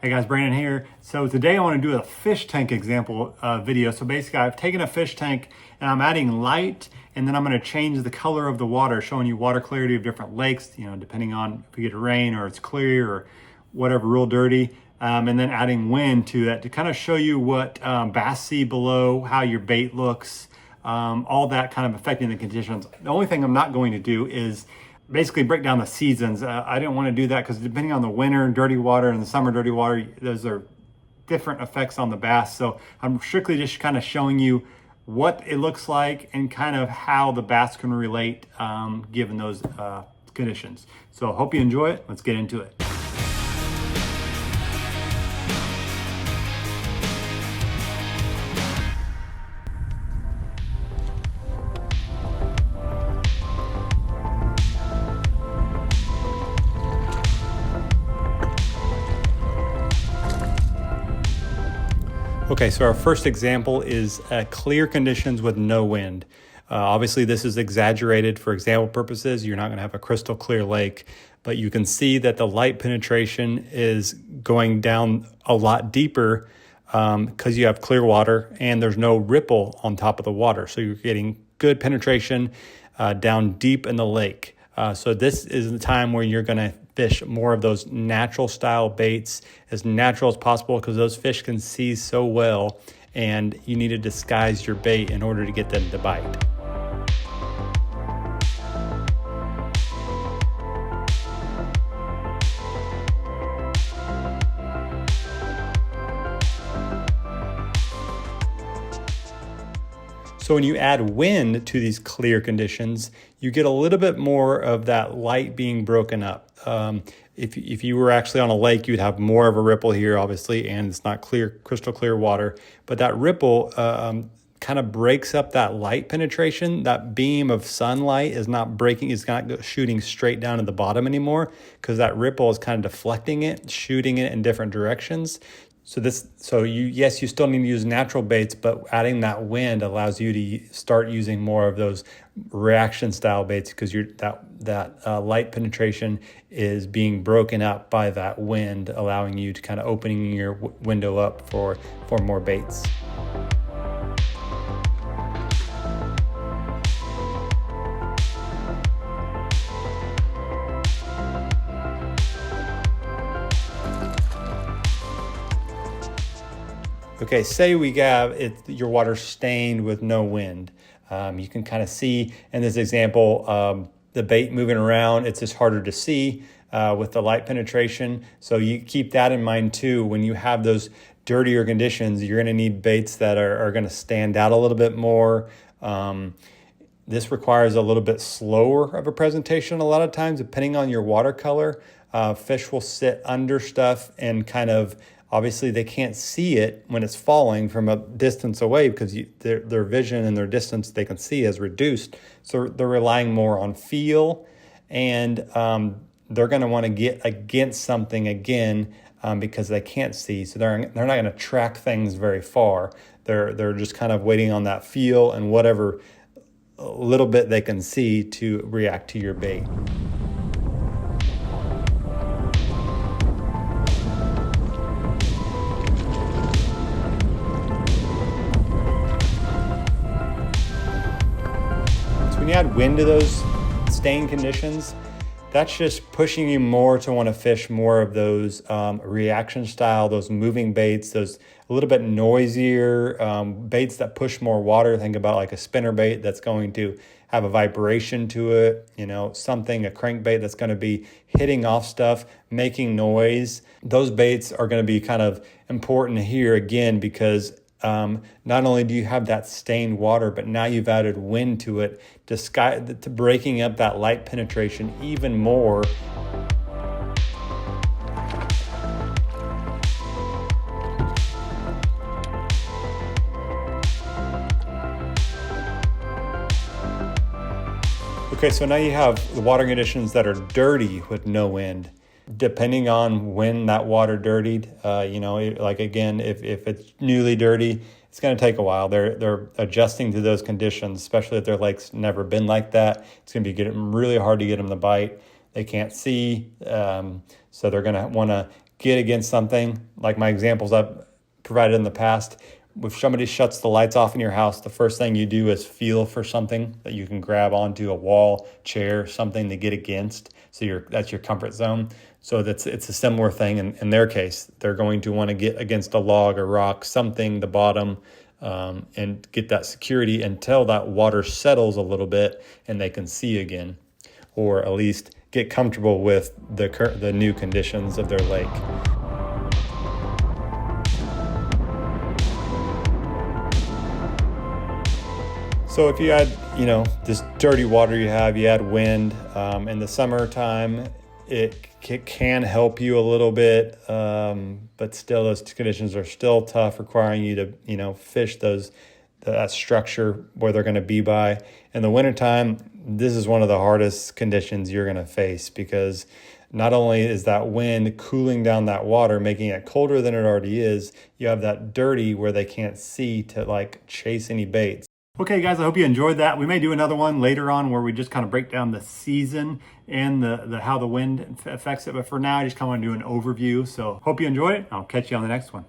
Hey guys, Brandon here. So today I want to do a fish tank example video. So basically I've taken a fish tank and I'm adding light, and then I'm going to change the color of the water, showing you water clarity of different lakes, depending on if we get rain or it's clear or whatever, real dirty. And then adding wind to that to kind of show you what bass see below, how your bait looks, all that kind of affecting the conditions. The only thing I'm not going to do is basically break down the seasons. I didn't want to do that because depending on the winter dirty water and the summer dirty water, those are different effects on the bass. So I'm strictly just kind of showing you what it looks like and kind of how the bass can relate given those conditions. So hope you enjoy it. Let's get into it. Okay, so our first example is clear conditions with no wind. Obviously, this is exaggerated for example purposes. You're not going to have a crystal clear lake, but you can see that the light penetration is going down a lot deeper because you have clear water and there's no ripple on top of the water. So you're getting good penetration down deep in the lake. So this is the time where you're going to fish more of those natural style baits, as natural as possible, because those fish can see so well and you need to disguise your bait in order to get them to bite. So when you add wind to these clear conditions, you get a little bit more of that light being broken up. If you were actually on a lake, you'd have more of a ripple here, obviously, and it's not clear, crystal clear water. But that ripple kind of breaks up that light penetration. That beam of sunlight is not breaking, it's not shooting straight down to the bottom anymore, because that ripple is kind of deflecting it, shooting it in different directions. You still need to use natural baits, but adding that wind allows you to start using more of those reaction style baits, because that light penetration is being broken up by that wind, allowing you to kind of opening your window up for more baits. Okay, say we have your water stained with no wind. You can kind of see in this example the bait moving around. It's just harder to see with the light penetration. So you keep that in mind too. When you have those dirtier conditions, you're going to need baits that are going to stand out a little bit more. This requires a little bit slower of a presentation a lot of times, depending on your watercolor. Fish will sit under stuff and kind of, obviously they can't see it when it's falling from a distance away, because their vision and their distance they can see is reduced. So they're relying more on feel, and they're going to want to get against something again because they can't see. So they're not going to track things very far. They're just kind of waiting on that feel and whatever little bit they can see to react to your bait. When you add wind to those stain conditions, that's just pushing you more to want to fish more of those reaction style, those moving baits, those a little bit noisier baits that push more water. Think about like a spinner bait that's going to have a vibration to it, a crankbait that's going to be hitting off stuff, making noise. Those baits are going to be kind of important here again, because not only do you have that stained water, but now you've added wind to it, to breaking up that light penetration even more. Okay, so now you have the water conditions that are dirty with no wind. Depending on when that water dirtied, like again, if it's newly dirty, it's going to take a while. They're adjusting to those conditions, especially if their lake's never been like that. It's going to be really hard to get them to bite. They can't see, so they're going to want to get against something, like my examples I've provided in the past, if somebody shuts the lights off in your house, the first thing you do is feel for something that you can grab onto, a wall, chair, something to get against. So that's your comfort zone. So it's a similar thing in their case. They're going to want to get against a log or rock, something, the bottom, and get that security until that water settles a little bit and they can see again, or at least get comfortable with the new conditions of their lake. So if you had, this dirty water you add wind, in the summertime, it can help you a little bit, but still those conditions are still tough, requiring you to, fish that structure where they're going to be by. In the wintertime, this is one of the hardest conditions you're going to face, because not only is that wind cooling down that water, making it colder than it already is, you have that dirty where they can't see to chase any baits. Okay, guys, I hope you enjoyed that. We may do another one later on where we just kind of break down the season and the how the wind affects it. But for now, I just kind of want to do an overview. So hope you enjoyed it. I'll catch you on the next one.